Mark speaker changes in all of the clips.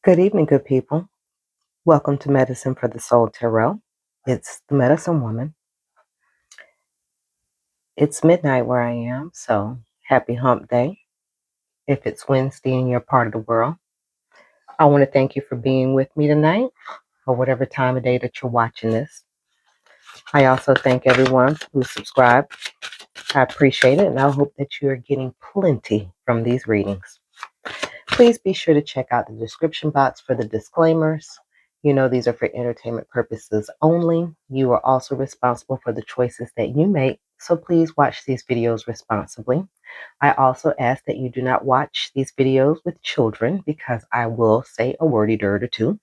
Speaker 1: Good evening, good people. Welcome to Medicine for the Soul Tarot. It's the Medicine Woman. It's midnight where I am, so happy hump day. If it's Wednesday in your part of the world, I want to thank you for being with me tonight, or whatever time of day that you're watching this. I also thank everyone who subscribed. I appreciate it, and I hope that you are getting plenty from these readings. Please be sure to check out the description box for the disclaimers. You know, these are for entertainment purposes only. You are also responsible for the choices that you make, so please watch these videos responsibly. I also ask that you do not watch these videos with children because I will say a wordy dirt or two.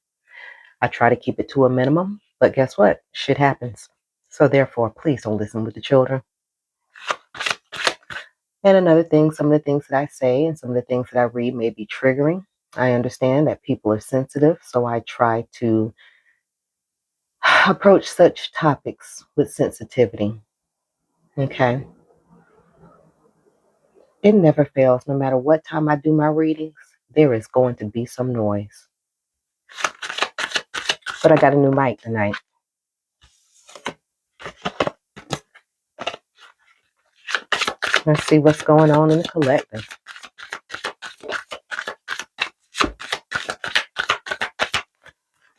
Speaker 1: I try to keep it to a minimum, but guess what? Shit happens. So therefore, please don't listen with the children. And another thing, some of the things that I say and some of the things that I read may be triggering. I understand that people are sensitive, so I try to approach such topics with sensitivity. Okay? It never fails. No matter what time I do my readings, there is going to be some noise. But I got a new mic tonight. Let's see what's going on in the collective.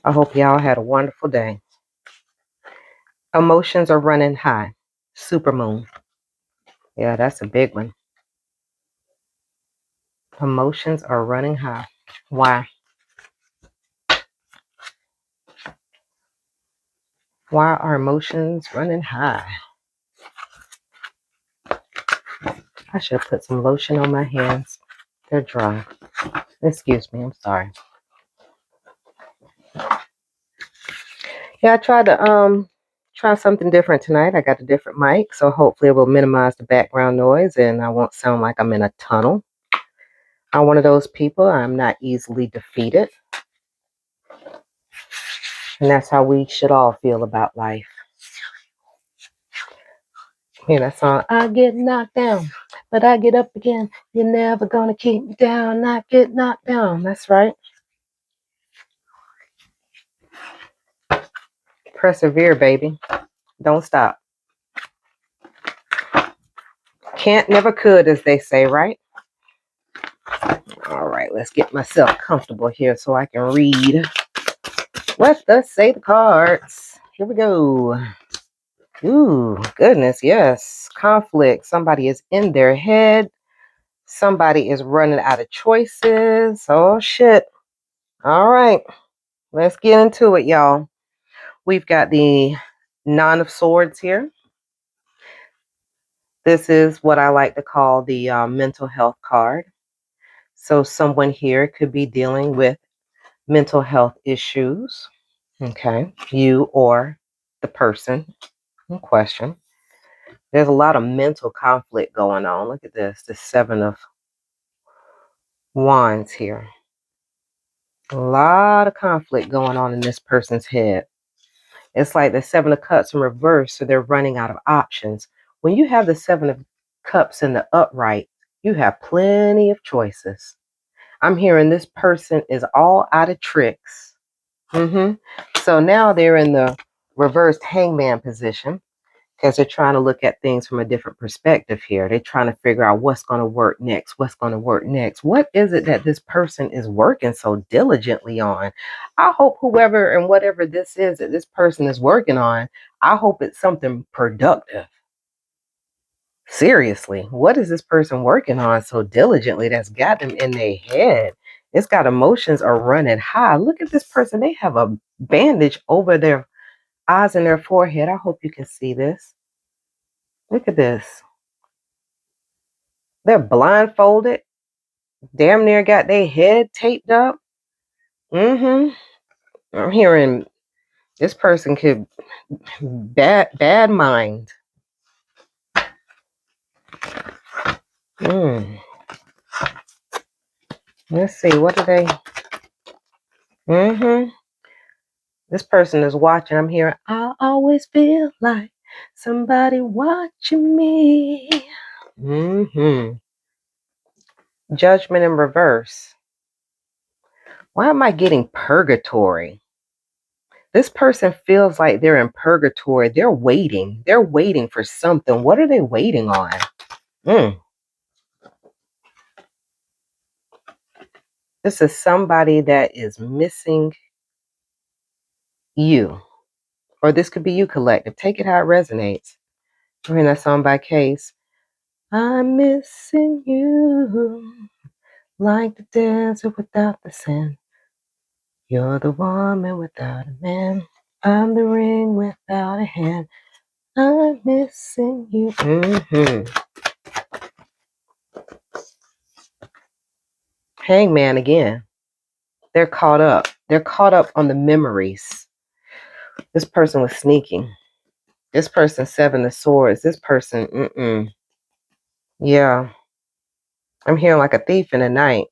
Speaker 1: I hope y'all had a wonderful day. Emotions are running high. Supermoon. Yeah, that's a big one. Emotions are running high. Why? Why are emotions running high? I should have put some lotion on my hands. They're dry. Excuse me, I'm sorry. Yeah, I tried to try something different tonight. I got a different mic, so hopefully it will minimize the background noise and I won't sound like I'm in a tunnel. I'm one of those people. I'm not easily defeated. And that's how we should all feel about life. Hear that song? I get knocked down, but I get up again. You're never gonna keep me down, not get knocked down. That's right. Persevere, baby. Don't stop. Can't, never could, as they say, right? All right, let's get myself comfortable here so I can read. Let us say the cards. Here we go. Ooh, goodness, yes. Conflict. Somebody is in their head. Somebody is running out of choices. Oh, shit. All right. Let's get into it, y'all. We've got the Nine of Swords here. This is what I like to call the mental health card. So someone here could be dealing with mental health issues. Okay. You or the person in question. There's a lot of mental conflict going on. Look at this, the Seven of Wands here. A lot of conflict going on in this person's head. It's like the Seven of Cups in reverse, so they're running out of options. When you have the Seven of Cups in the upright, you have plenty of choices. I'm hearing this person is all out of tricks. So now they're in the reversed hangman position because they're trying to look at things from a different perspective here. They're trying to figure out what's going to work next. What's going to work next? What is it that this person is working so diligently on? I hope whoever and whatever this is that this person is working on, I hope it's something productive. Seriously, what is this person working on so diligently that's got them in their head? It's got emotions are running high. Look at this person. They have a bandage over their eyes and their forehead. I hope you can see this. Look at this. They're blindfolded. Damn near got their head taped up. I'm hearing this person could bad mind. Let's see. What are they? This person is watching. I'm hearing, I always feel like somebody watching me. Judgment in reverse. Why am I getting purgatory? This person feels like they're in purgatory. They're waiting. They're waiting for something. What are they waiting on? This is somebody that is missing you. Or this could be you, collective. Take it how it resonates. We're in that song by Case. I'm missing you like the desert without the sand. You're the woman without a man. I'm the ring without a hand. I'm missing you. Hangman again. They're caught up. They're caught up on the memories. This person was sneaking. This person, Seven of Swords. This person, yeah. I'm hearing like a thief in the night.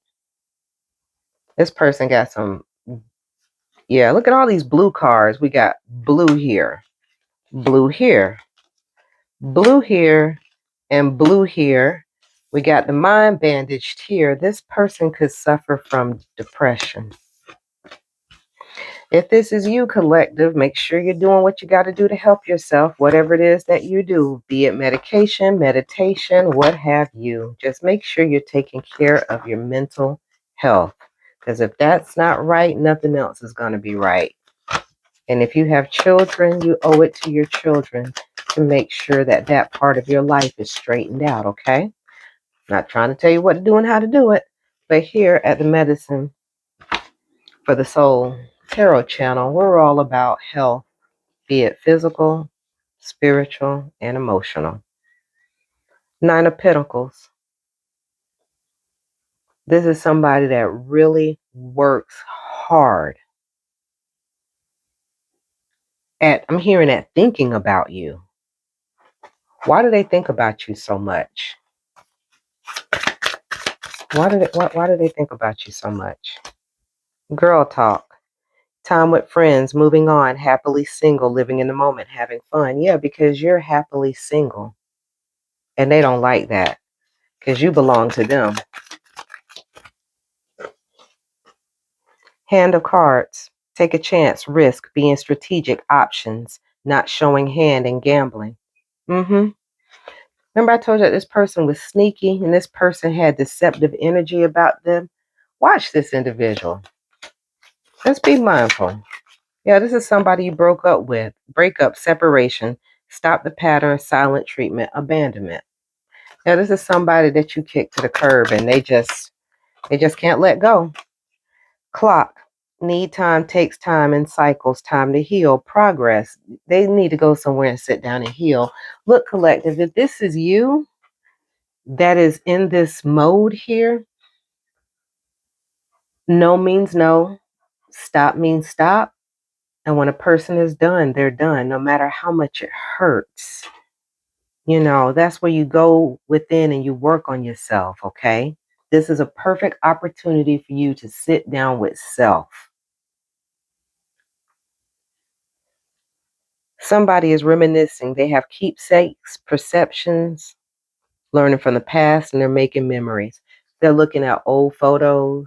Speaker 1: This person got some, yeah, look at all these blue cards. We got blue here, blue here, blue here, and blue here. We got the mind bandaged here. This person could suffer from depression. If this is you, collective, make sure you're doing what you got to do to help yourself, whatever it is that you do, be it medication, meditation, what have you. Just make sure you're taking care of your mental health. Because if that's not right, nothing else is going to be right. And if you have children, you owe it to your children to make sure that that part of your life is straightened out, okay? Not trying to tell you what to do and how to do it, but here at the Medicine for the Soul Tarot channel, we're all about health, be it physical, spiritual, and emotional. Nine of Pentacles. This is somebody that really works hard at, I'm hearing that, thinking about you. Why do they think about you so much? Why do they think about you so much? Girl talk. Time with friends, moving on, happily single, living in the moment, having fun. Yeah, because you're happily single. And they don't like that because you belong to them. Hand of Cards. Take a chance, risk, being strategic, options, not showing hand and gambling. Remember I told you that this person was sneaky and this person had deceptive energy about them? Watch this individual. Let's be mindful. Yeah, this is somebody you broke up with. Breakup, separation, stop the pattern, silent treatment, abandonment. Yeah, this is somebody that you kicked to the curb and they just can't let go. Clock. Need time, takes time and cycles, time to heal, progress. They need to go somewhere and sit down and heal. Look, collective, if this is you that is in this mode here, no means no, stop means stop. And when a person is done, they're done, no matter how much it hurts. You know, that's where you go within and you work on yourself, okay? This is a perfect opportunity for you to sit down with self. Somebody is reminiscing. They have keepsakes, perceptions, learning from the past, and they're making memories. They're looking at old photos,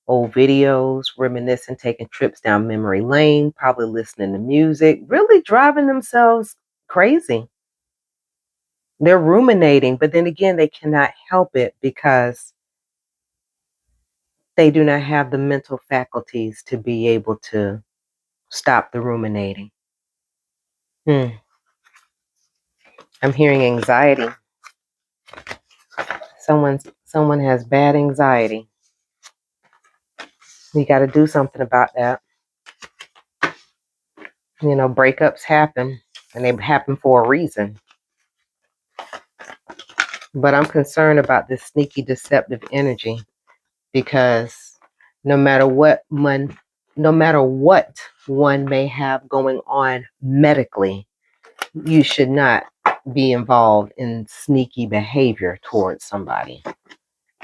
Speaker 1: old videos, reminiscing, taking trips down memory lane, probably listening to music, really driving themselves crazy. They're ruminating, but then again, they cannot help it because they do not have the mental faculties to be able to stop the ruminating. I'm hearing anxiety. Someone has bad anxiety. You got to do something about that. You know, breakups happen and they happen for a reason. But I'm concerned about this sneaky deceptive energy because no matter what one may have going on medically, you should not be involved in sneaky behavior towards somebody.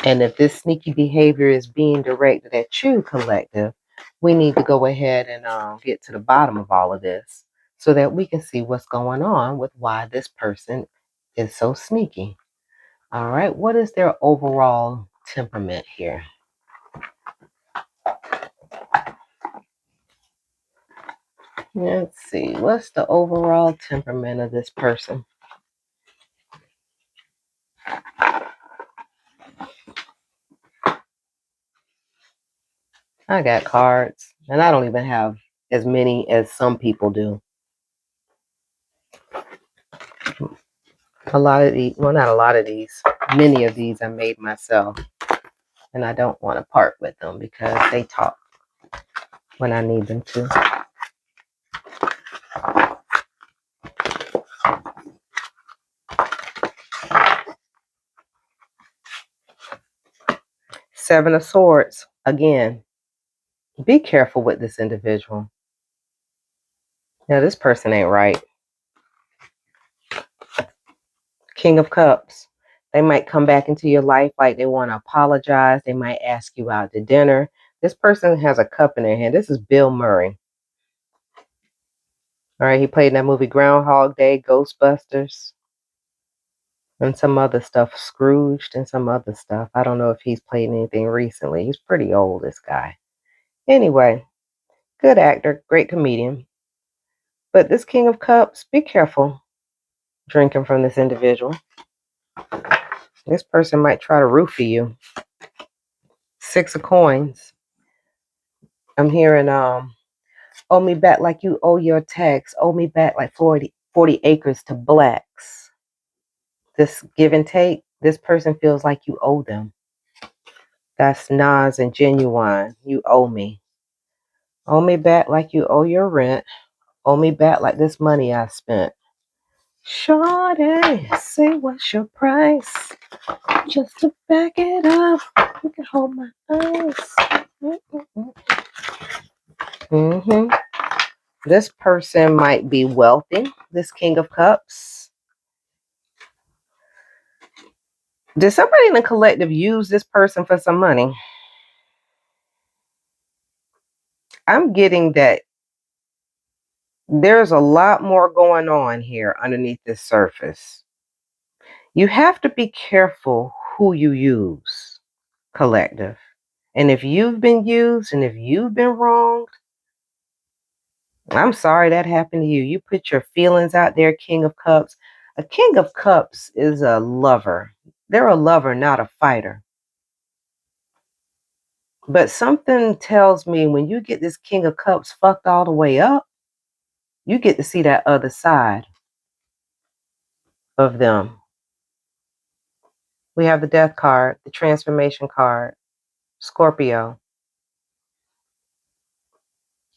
Speaker 1: And if this sneaky behavior is being directed at you, collective, we need to go ahead and get to the bottom of all of this so that we can see what's going on with why this person is so sneaky. All right, what is their overall temperament here? Let's see. What's the overall temperament of this person? I got cards, and I don't even have as many as some people do. A lot of these, well, not a lot of these, many of these I made myself, and I don't want to part with them because they talk when I need them to. Seven of Swords. Again, be careful with this individual. Now, this person ain't right. King of Cups. They might come back into your life like they want to apologize. They might ask you out to dinner. This person has a cup in their hand. This is Bill Murray. All right, he played in that movie Groundhog Day, Ghostbusters, and some other stuff, Scrooged and some other stuff. I don't know if he's played anything recently. He's pretty old, this guy. Anyway, good actor, great comedian. But this King of Cups, be careful drinking from this individual. This person might try to roofie you. Six of Coins. I'm hearing, owe me back like you owe your tax. Owe me back like 40 acres to blacks. This give and take, this person feels like you owe them. That's Nas and Genuine. You owe me. Owe me back like you owe your rent. Owe me back like this money I spent. Shorty, say what's your price? Just to back it up, you can hold my eyes. This person might be wealthy. This King of Cups. Did somebody in the collective use this person for some money? I'm getting that there's a lot more going on here underneath this surface. You have to be careful who you use, collective. And if you've been used and if you've been wronged, I'm sorry that happened to you. You put your feelings out there, King of Cups. A King of Cups is a lover. They're a lover, not a fighter. But something tells me when you get this King of Cups fucked all the way up, you get to see that other side of them. We have the Death card, the Transformation card, Scorpio.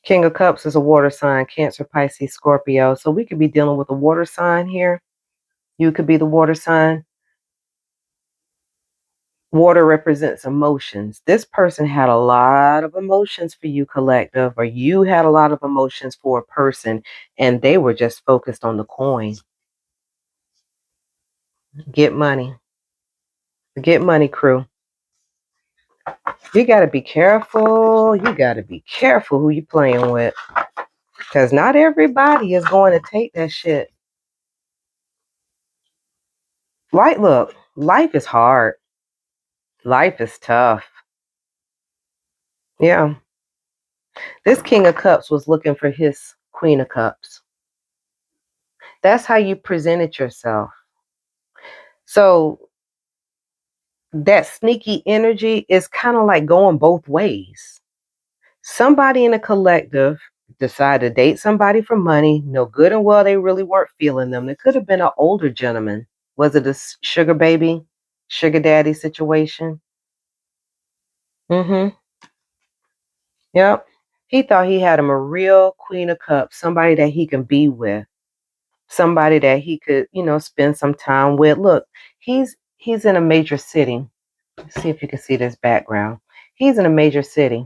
Speaker 1: King of Cups is a water sign, Cancer, Pisces, Scorpio. So we could be dealing with a water sign here. You could be the water sign. Water represents emotions. This person had a lot of emotions for you, collective, or you had a lot of emotions for a person, and they were just focused on the coin. Get money. Get money, crew. You got to be careful. You got to be careful who you playing with, because not everybody is going to take that shit. Like, look, life is hard. Life is tough. Yeah. This King of Cups was looking for his Queen of Cups. That's how you presented yourself. So that sneaky energy is kind of like going both ways. Somebody in a collective decided to date somebody for money. No good and well, they really weren't feeling them. It could have been an older gentleman. Was it a sugar baby, sugar daddy situation? Yep. He thought he had him a real Queen of Cups, somebody that he can be with, somebody that he could, spend some time with. Look, he's in a major city. Let's see if you can see this background. He's in a major city.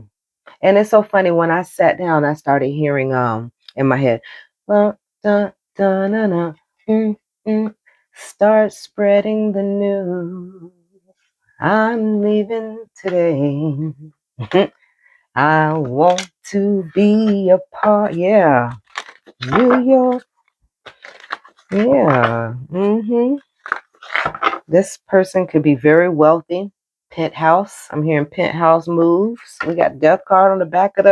Speaker 1: And it's so funny, when I sat down, I started hearing in my head, dun, dun, dun, dun, dun, start spreading the news. I'm leaving today. I want to be a part. Yeah. New York. Yeah. This person could be very wealthy. Penthouse. I'm hearing penthouse moves. We got death card on the back of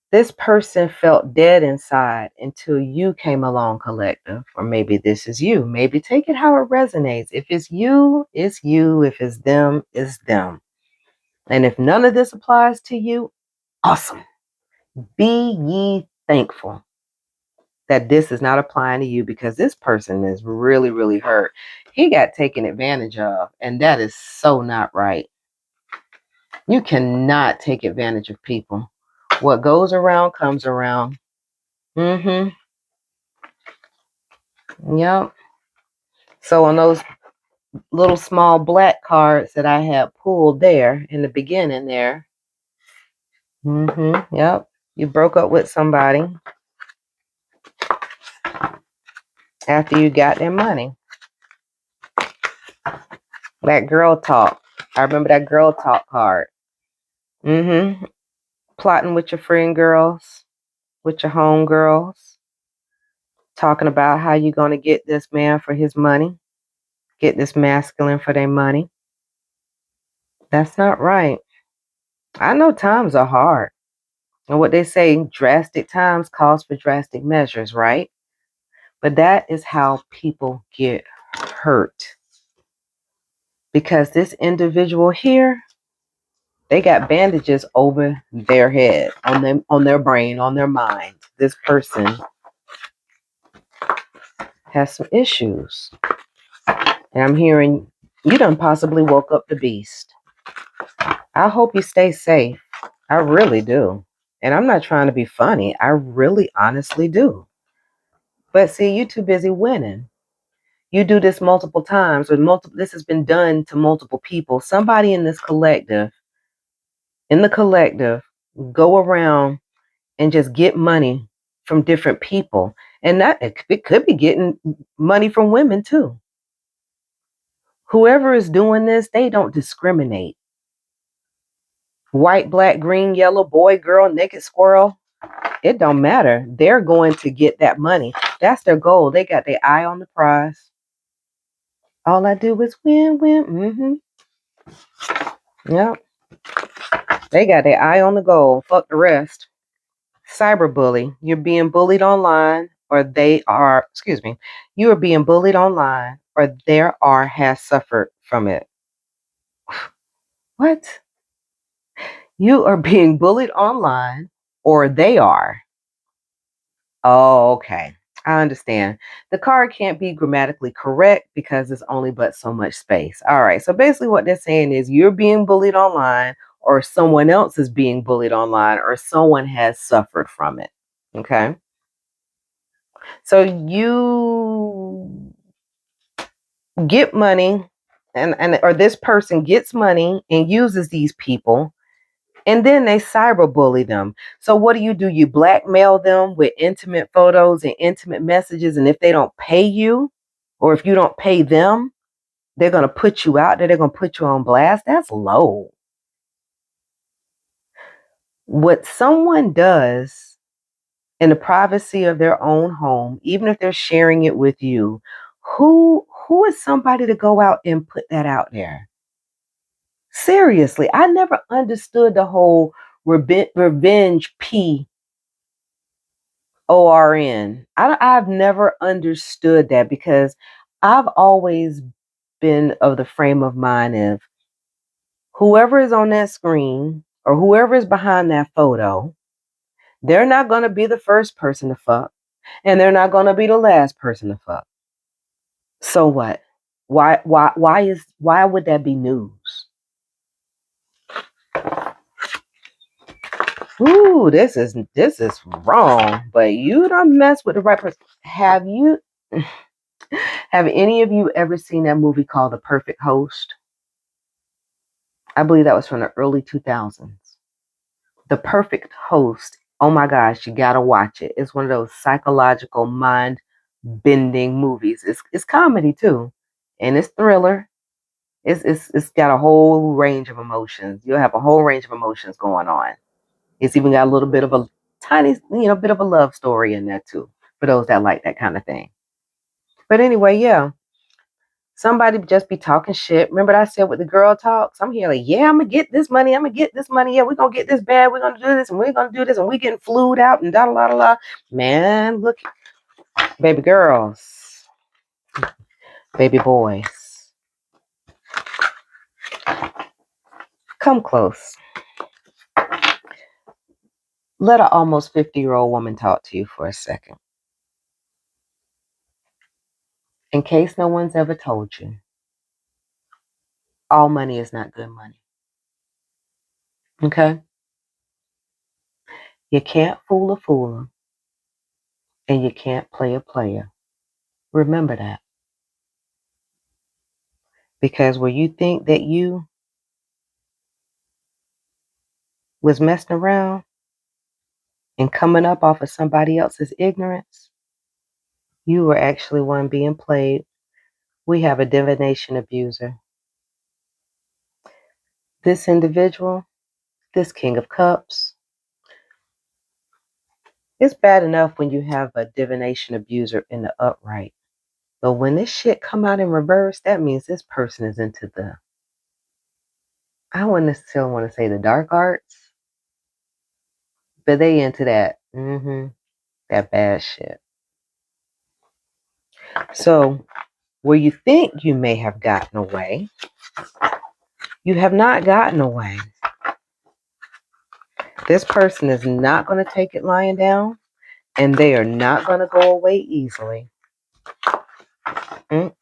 Speaker 1: This person felt dead inside until you came along, collective. Or maybe this is you. Maybe take it how it resonates. If it's you, it's you. If it's them, it's them. And if none of this applies to you, awesome. Be ye thankful that this is not applying to you, because this person is really, really hurt. He got taken advantage of, and that is so not right. You cannot take advantage of people. What goes around comes around. Mm-hmm. Yep. So on those little small black cards that I had pulled there in the beginning there. Mm-hmm. Yep. You broke up with somebody after you got their money. That girl talk. I remember that girl talk card. Mm-hmm. Plotting with your friend girls, with your home girls, talking about how you're going to get this man for his money, get this masculine for their money. That's not right. I know times are hard. And what they say, drastic times calls for drastic measures, right? But that is how people get hurt. Because this individual here, they got bandages over their head, on them, on their brain, on their mind. This person has some issues. And I'm hearing you done possibly woke up the beast. I hope you stay safe. I really do. And I'm not trying to be funny. I really honestly do. But see, you're too busy winning. You do this multiple times, or this has been done to multiple people. Somebody in this collective, go around and just get money from different people. And that it could be getting money from women too. Whoever is doing this, they don't discriminate. White, black, green, yellow, boy, girl, naked squirrel. It don't matter. They're going to get that money. That's their goal. They got their eye on the prize. All I do is win, win. Mm-hmm. Yep. They got their eye on the goal. Fuck the rest. Cyberbully. You're being bullied online, or you are being bullied online, or there are has suffered from it. What? You are being bullied online, or they are. Oh, okay. I understand. The card can't be grammatically correct because there's only but so much space. All right. So basically what they're saying is you're being bullied online, or someone else is being bullied online, or someone has suffered from it. Okay. So you get money, and or this person gets money and uses these people, and then they cyberbully them. So what do? You blackmail them with intimate photos and intimate messages, and if they don't pay you, or if you don't pay them, they're going to put you out there. They're going to put you on blast. That's low. What someone does in the privacy of their own home, even if they're sharing it with you, who is somebody to go out and put that out there? Seriously, I never understood the whole revenge I've never understood that, because I've always been of the frame of mind of whoever is on that screen or whoever is behind that photo, they're not going to be the first person to fuck, and they're not going to be the last person to fuck. So what? Why would that be news? Ooh, this is wrong. But you don't mess with the right person. Have any of you ever seen that movie called The Perfect Host? I believe that was from the early 2000s. The Perfect Host. Oh my gosh, you gotta watch it. It's one of those psychological, mind-bending movies. It's comedy too, and it's thriller. It's got a whole range of emotions. You'll have a whole range of emotions going on. It's even got a little bit of a tiny, bit of a love story in there too, for those that like that kind of thing. But anyway, yeah. Somebody just be talking shit. Remember what I said with the girl talks? I'm here like, yeah, I'm going to get this money. I'm going to get this money. Yeah, we're going to get this bad. We're going to do this and we're going to do this. And we getting flued out and da-da-da-da-da. Man, look, baby girls, baby boys, come close. Let an almost 50-year-old woman talk to you for a second. In case no one's ever told you, all money is not good money. Okay? You can't fool a fooler, and you can't play a player. Remember that. Because where you think that you was messing around and coming up off of somebody else's ignorance, you were actually one being played. We have a divination abuser. This individual, this King of Cups, it's bad enough when you have a divination abuser in the upright. But when this shit come out in reverse, that means this person is into the, I wouldn't necessarily want to say the dark arts, but they into that, that bad shit. So where you think you may have gotten away, you have not gotten away. This person is not going to take it lying down, and they are not going to go away easily. That's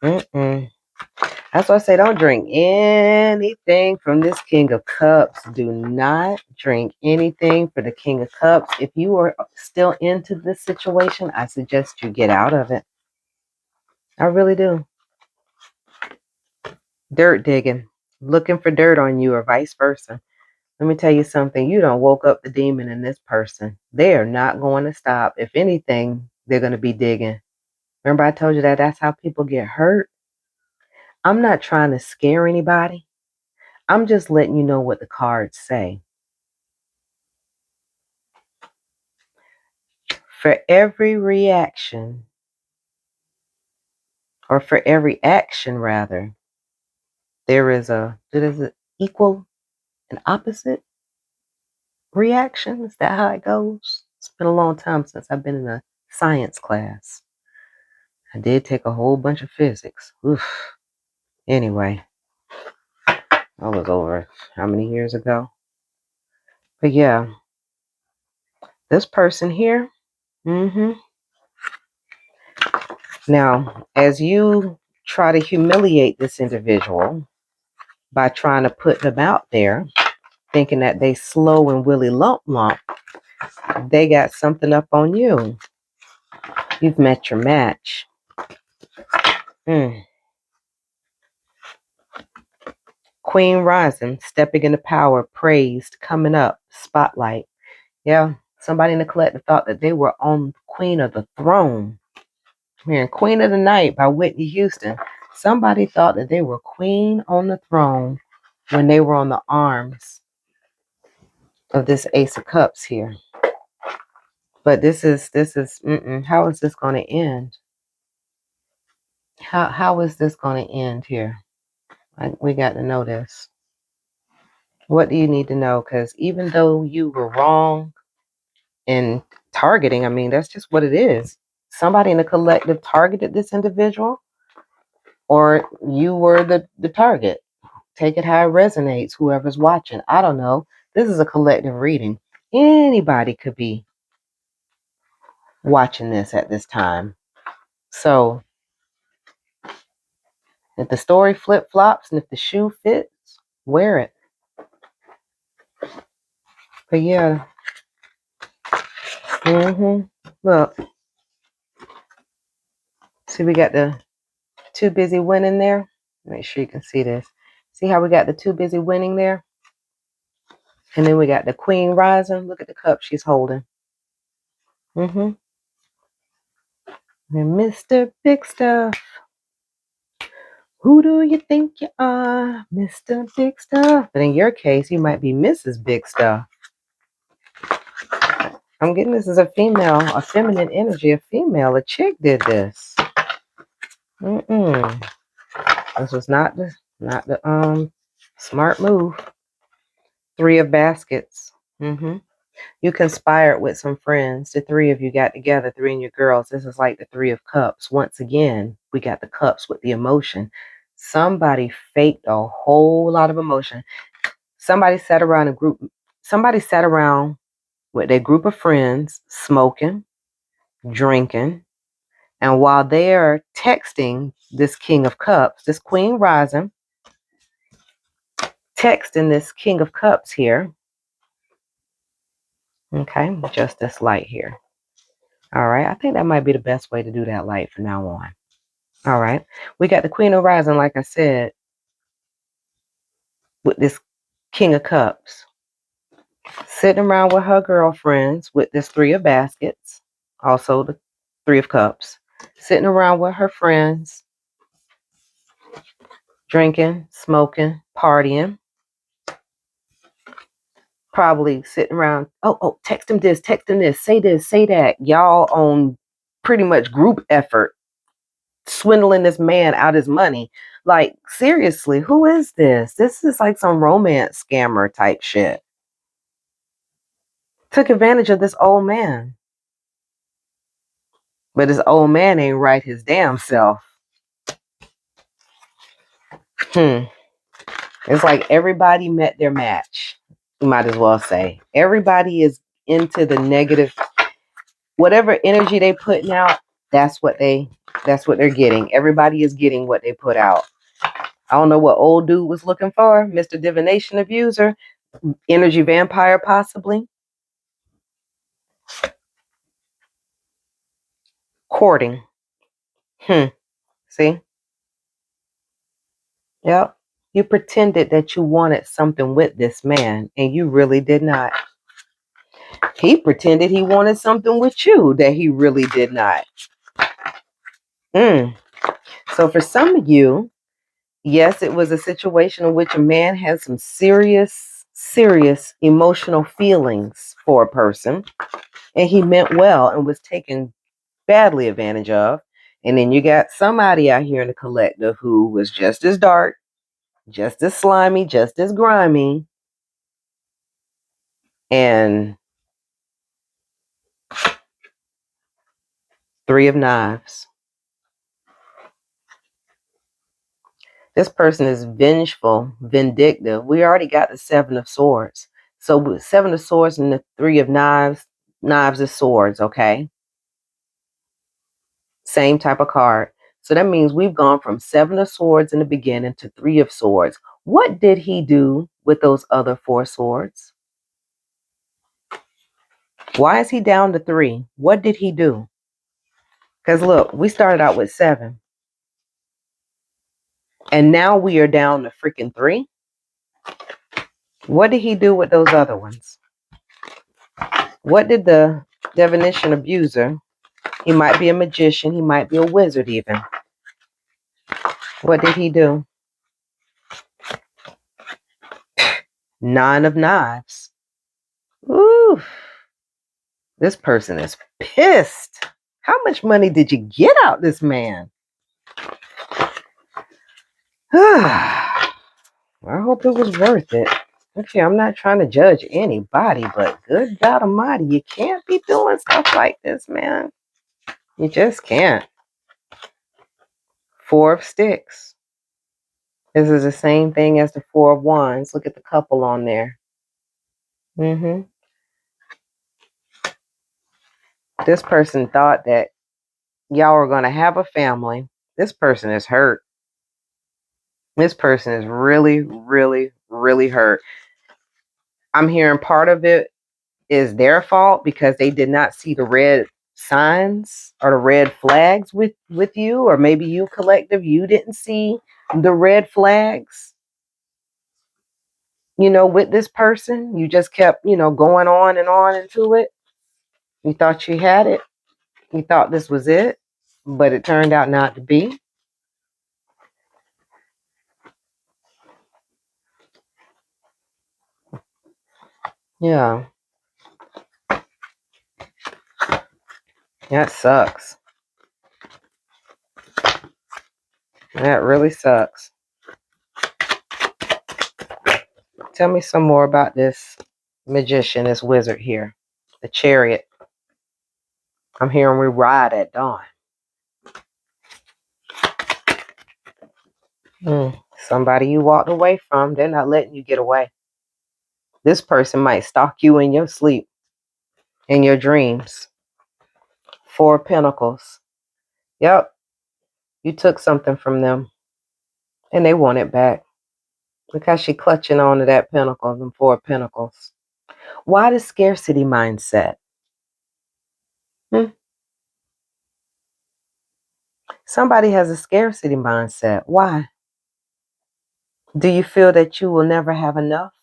Speaker 1: why I say don't drink anything from this King of Cups. Do not drink anything for the King of Cups. If you are still into this situation, I suggest you get out of it. I really do. Dirt digging, looking for dirt on you or vice versa. Let me tell you something. You done woke up the demon in this person. They are not going to stop. If anything, they're going to be digging. Remember I told you that that's how people get hurt? I'm not trying to scare anybody. I'm just letting you know what the cards say. For every reaction, or for every action rather, there is an equal and opposite reaction. Is that how it goes? It's been a long time since I've been in a science class. I did take a whole bunch of physics. Oof. Anyway, that was over how many years ago? But yeah, this person here, now, as you try to humiliate this individual by trying to put them out there, thinking that they slow and willy lump, they got something up on you. You've met your match. Queen rising, stepping into power, praised, coming up, spotlight. Yeah, somebody in the collective thought that they were on Queen of the Throne. Here, Queen of the Night by Whitney Houston. Somebody thought that they were queen on the throne when they were on the arms of this Ace of Cups here. But this is how is this going to end? How is this going to end here? We got to know this. What do you need to know? Because even though you were wrong in targeting, I mean, that's just what it is. Somebody in the collective targeted this individual, or you were the target. Take it how it resonates, whoever's watching. I don't know. This is a collective reading. Anybody could be watching this at this time. So if the story flip-flops and if the shoe fits, wear it. But yeah. Look. See, we got the too busy winning there. Make sure you can see this. See how we got the too busy winning there? And then we got the queen rising. Look at the cup she's holding. And Mr. Big Stuff. Who do you think you are, Mr. Big Stuff? But in your case, you might be Mrs. Big Stuff. I'm getting this as a female, a feminine energy, a female, a chick did this. This was not the smart move. Three of baskets. You conspired with some friends. The three of you got together, three and your girls. This is like the three of cups. Once again, we got the cups with the emotion. Somebody faked a whole lot of emotion. Somebody sat around with their group of friends, smoking, drinking, and while they're texting this King of Cups, this Queen rising, texting this King of Cups here. Okay, just this light here. All right, I think that might be the best way to do that light from now on. All right, we got the Queen of Rising, like I said, with this King of Cups, sitting around with her girlfriends with this Three of Baskets, also the Three of Cups, sitting around with her friends, drinking, smoking, partying, probably sitting around, text him this, say that. Y'all on pretty much group effort, swindling this man out his money. Like, seriously, who is this? This is like some romance scammer type shit. Took advantage of this old man. But this old man ain't right his damn self. It's like everybody met their match. You might as well say. Everybody is into the negative. Whatever energy they putting out, that's what they're getting. Everybody is getting what they put out. I don't know what old dude was looking for. Mr. Divination Abuser. Energy vampire, possibly. Courting. See? Yep. You pretended that you wanted something with this man, and you really did not. He pretended he wanted something with you that he really did not. So for some of you, yes, it was a situation in which a man had some serious, serious emotional feelings for a person, and he meant well and was taken badly advantage of. And then you got somebody out here in the collective who was just as dark, just as slimy, just as grimy, and Three of Knives. This person is vengeful, vindictive. We already got the Seven of Swords. So with Seven of Swords and the Three of Knives, Knives is swords, okay? Same type of card. So that means we've gone from Seven of Swords in the beginning to Three of Swords. What did he do with those other four swords? Why is he down to three? What did he do? Because look, we started out with seven. And now we are down to freaking three. What did he do with those other ones? What did the divination abuser, he might be a magician, he might be a wizard even. What did he do? Nine of Knives. Ooh, this person is pissed. How much money did you get out this man? I hope it was worth it. Actually, I'm not trying to judge anybody, but good God Almighty, you can't be doing stuff like this, man. You just can't. Four of Sticks. This is the same thing as the Four of Wands. Look at the couple on there. This person thought that y'all were going to have a family. This person is hurt. This person is really, really, really hurt. I'm hearing part of it is their fault because they did not see the red signs or the red flags with you, or maybe you collective, you didn't see the red flags, with this person. You just kept, going on and on into it. You thought you had it. You thought this was it, but it turned out not to be. Yeah. That sucks. That really sucks. Tell me some more about this magician, this wizard here. The chariot. I'm hearing we ride at dawn. Somebody you walked away from, they're not letting you get away. This person might stalk you in your sleep, in your dreams. 4 of Pentacles. Yep, you took something from them, and they want it back. Look how she clutching on to that pentacle, them 4 of Pentacles. Why the scarcity mindset? Somebody has a scarcity mindset. Why? Do you feel that you will never have enough?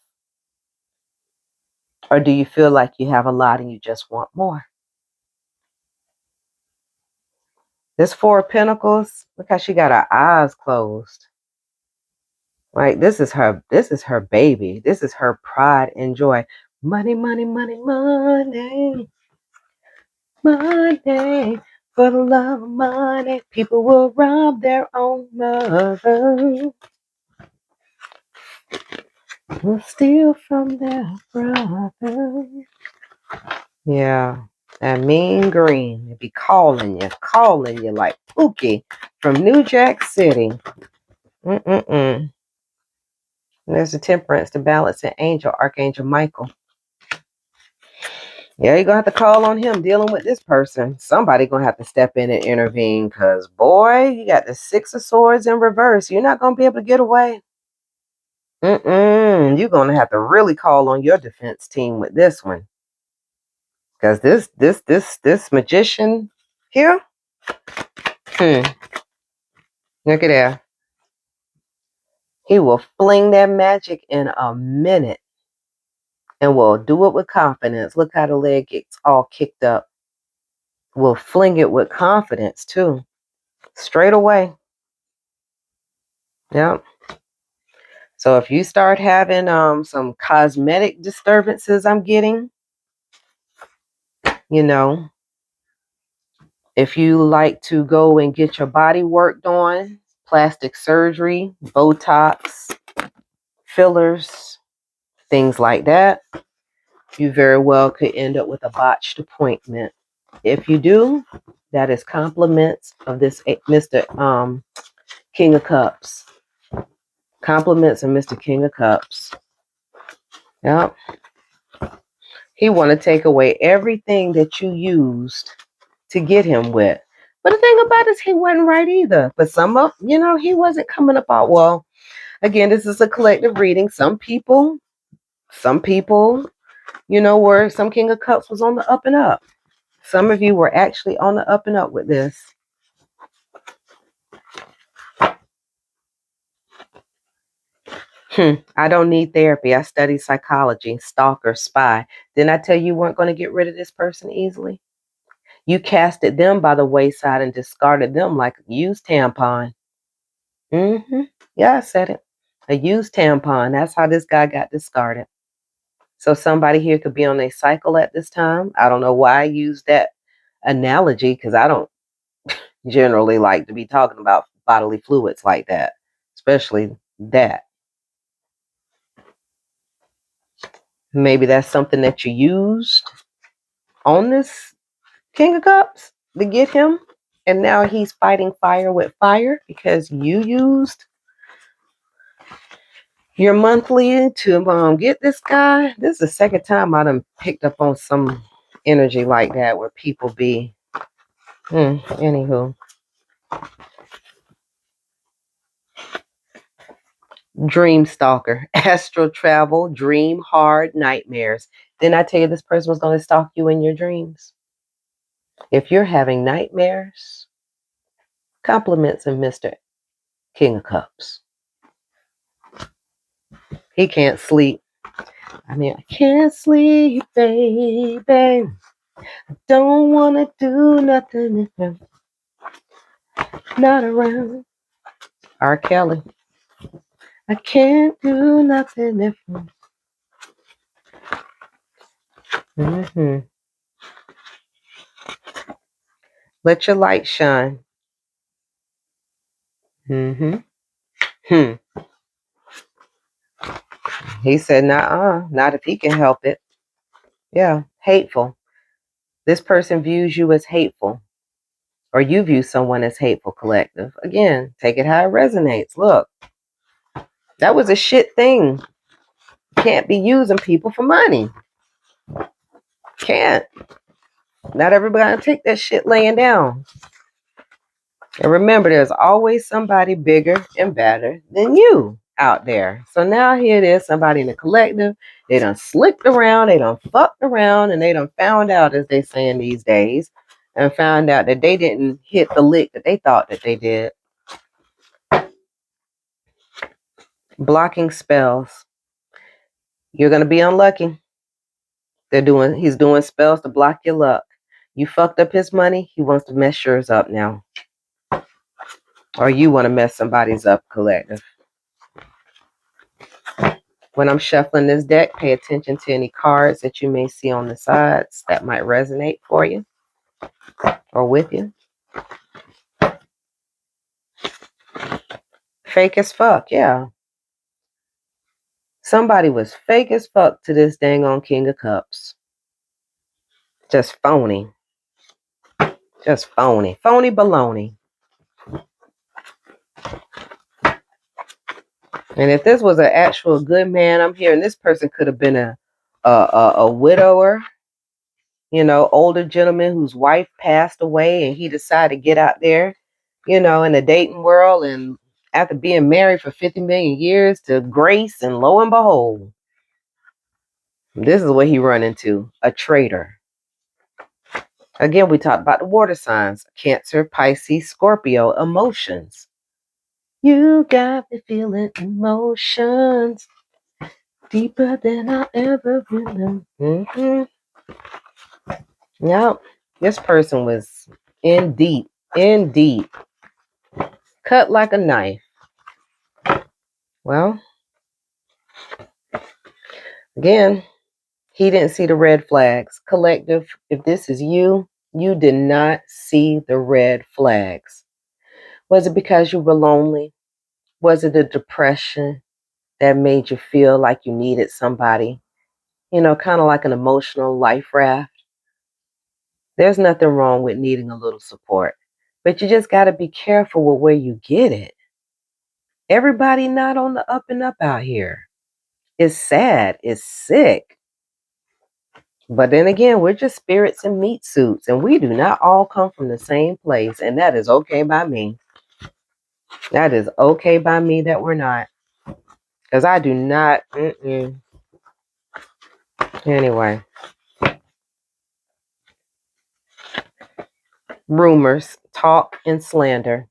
Speaker 1: Or do you feel like you have a lot and you just want more? This 4 of Pentacles, look how she got her eyes closed. Like this is her baby. This is her pride and joy. Money, money, money, money. Money. For the love of money, people will rob their own mother. Will steal from their brother. Yeah. That mean green. They be calling you like Pookie from New Jack City. There's the Temperance, the balance, and angel, Archangel Michael. Yeah, you're going to have to call on him dealing with this person. Somebody going to have to step in and intervene because, boy, you got the 6 of Swords in reverse. You're not going to be able to get away. You're going to have to really call on your defense team with this one. Because this magician here, look at that. He will fling that magic in a minute and will do it with confidence. Look how the leg gets all kicked up. Will fling it with confidence, too. Straight away. Yep. So if you start having some cosmetic disturbances, I'm getting, if you like to go and get your body worked on, plastic surgery, Botox, fillers, things like that, you very well could end up with a botched appointment. If you do, that is compliments of this Mr. King of Cups. Compliments of Mr. King of Cups. Yep. He want to take away everything that you used to get him with. But the thing about it is he wasn't right either. But some of, he wasn't coming up out well. Again, this is a collective reading. Some people, where some King of Cups was on the up and up. Some of you were actually on the up and up with this. I don't need therapy. I study psychology, stalker, spy. Didn't I tell you weren't going to get rid of this person easily? You casted them by the wayside and discarded them like a used tampon. Yeah, I said it. A used tampon. That's how this guy got discarded. So somebody here could be on a cycle at this time. I don't know why I use that analogy because I don't generally like to be talking about bodily fluids like that, especially that. Maybe that's something that you used on this King of Cups to get him. And now he's fighting fire with fire because you used your monthly to get this guy. This is the second time I done picked up on some energy like that where people be. Anywho. Dream stalker, astral travel, dream hard nightmares. Didn't I tell you this person was going to stalk you in your dreams? If you're having nightmares, compliments of Mr. King of Cups. He can't sleep. I can't sleep, baby. Don't want to do nothing if I'm not around. R. Kelly. I can't do nothing if I'm... Let your light shine. Mm-hmm. Hmm. He said, "Nah, not if he can help it." Yeah, hateful. This person views you as hateful, or you view someone as hateful, collective. Again, take it how it resonates. Look, that was a shit thing. Can't be using people for money. Can't. Not everybody take that shit laying down. And remember, there's always somebody bigger and better than you out there. So now here it is, somebody in the collective. They done slicked around, they done fucked around, and they done found out, as they saying these days, and found out that they didn't hit the lick that they thought that they did. Blocking spells. You're gonna be unlucky. He's doing spells to block your luck. You fucked up his money, he wants to mess yours up now. Or you want to mess somebody's up, collective. When I'm shuffling this deck, pay attention to any cards that you may see on the sides that might resonate for you or with you. Fake as fuck, yeah. Somebody was fake as fuck to this dang on King of Cups. Just phony. Just phony. Phony baloney. And if this was an actual good man, I'm hearing this person could have been a widower, older gentleman whose wife passed away and he decided to get out there, in the dating world, and after being married for 50 million years to Grace, and lo and behold, this is what he run into, a traitor. Again, we talked about the water signs, Cancer, Pisces, Scorpio, emotions. You got me feeling emotions deeper than I ever feel them. Mm-hmm. Yep. This person was in deep, cut like a knife. Well, again, he didn't see the red flags. Collective, if this is you, you did not see the red flags. Was it because you were lonely? Was it a depression that made you feel like you needed somebody? Kind of like an emotional life raft. There's nothing wrong with needing a little support, but you just got to be careful with where you get it. Everybody not on the up and up out here. It's sad. It's sick. But then again, we're just spirits in meat suits, and we do not all come from the same place, and that is okay by me. That is okay by me that we're not. Because I do not. Anyway. Rumors, talk, and slander.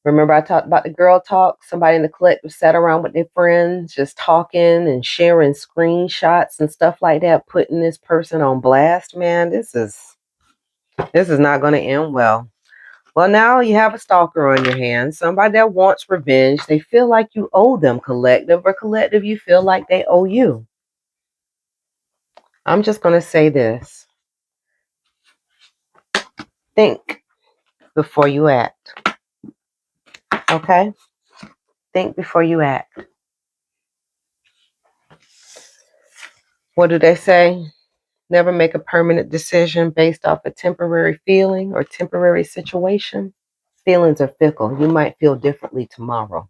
Speaker 1: Remember I talked about the girl talk? Somebody in the collective sat around with their friends, just talking and sharing screenshots and stuff like that, putting this person on blast. Man, this is not going to end well. Well, now you have a stalker on your hands, somebody that wants revenge. They feel like you owe them, collective, or collective, you feel like they owe you. I'm just going to say this. Think before you act. Okay? Think before you act. What do they say? Never make a permanent decision based off a temporary feeling or temporary situation. Feelings are fickle. You might feel differently tomorrow.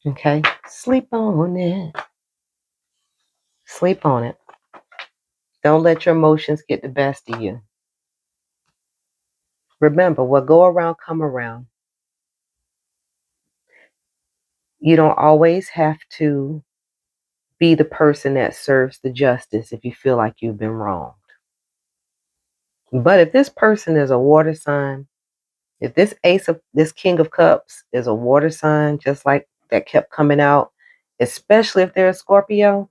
Speaker 1: Okay? Sleep on it. Sleep on it. Don't let your emotions get the best of you. Remember, what go around, come around. You don't always have to be the person that serves the justice if you feel like you've been wronged. But if this person is a water sign, if this King of Cups is a water sign, just like that kept coming out, especially if they're a Scorpio,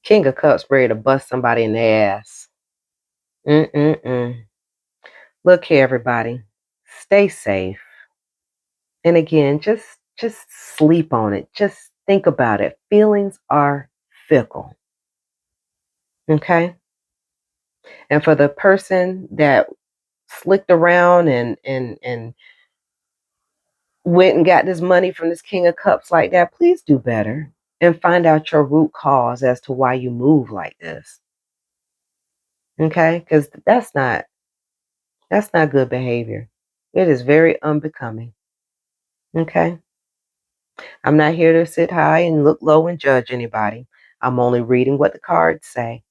Speaker 1: King of Cups ready to bust somebody in the ass. Look here, everybody. Stay safe. And again, just sleep on it. Just think about it. Feelings are fickle. Okay? And for the person that slicked around and went and got this money from this King of Cups like that, please do better and find out your root cause as to why you move like this. Okay? Because that's not good behavior. It is very unbecoming. Okay? I'm not here to sit high and look low and judge anybody. I'm only reading what the cards say.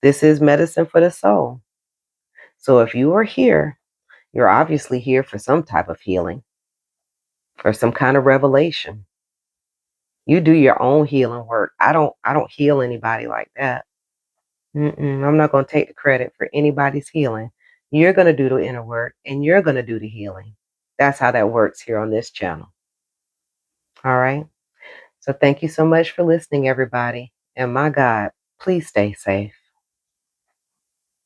Speaker 1: This is medicine for the soul. So if you are here, you're obviously here for some type of healing or some kind of revelation. You do your own healing work. I don't heal anybody like that. I'm not going to take the credit for anybody's healing. You're going to do the inner work and you're going to do the healing. That's how that works here on this channel. All right. So thank you so much for listening, everybody. And my God, please stay safe.